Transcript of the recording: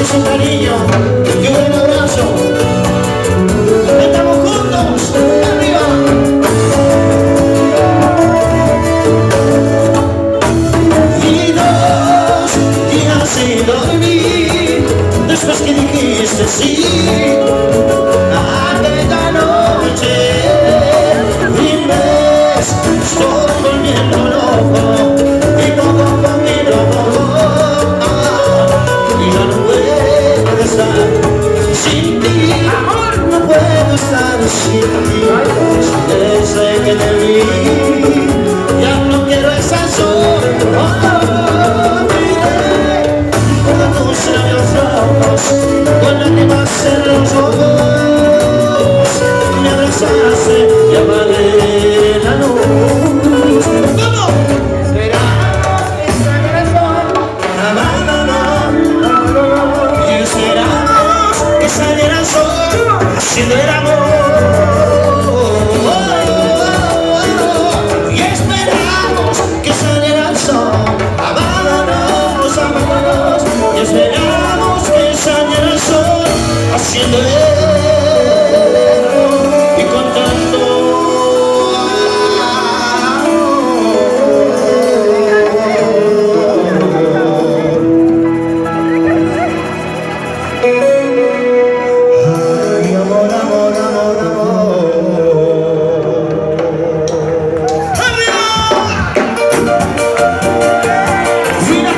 es un cariño y un buen abrazo. Estamos juntos, arriba. Y 2 días sin dormir, después que dijiste sí aquella noche, y me estoy volviendo loco, y poco a poco y ya no puedo estar sin ti, amor, no puedo estar sin ti. Desde que te vi ya no quiero estar solo. Miré con tus labios rojos, con lágrimas en los ojos, me abrazaste y apagué la luz. ¿Cómo? Esperamos que salga el sol. Y esperamos que saliera el sol haciendo el amor. Y esperamos que saliera el sol. Amámonos, amámonos. Y esperamos que saliera el sol haciendo el amor.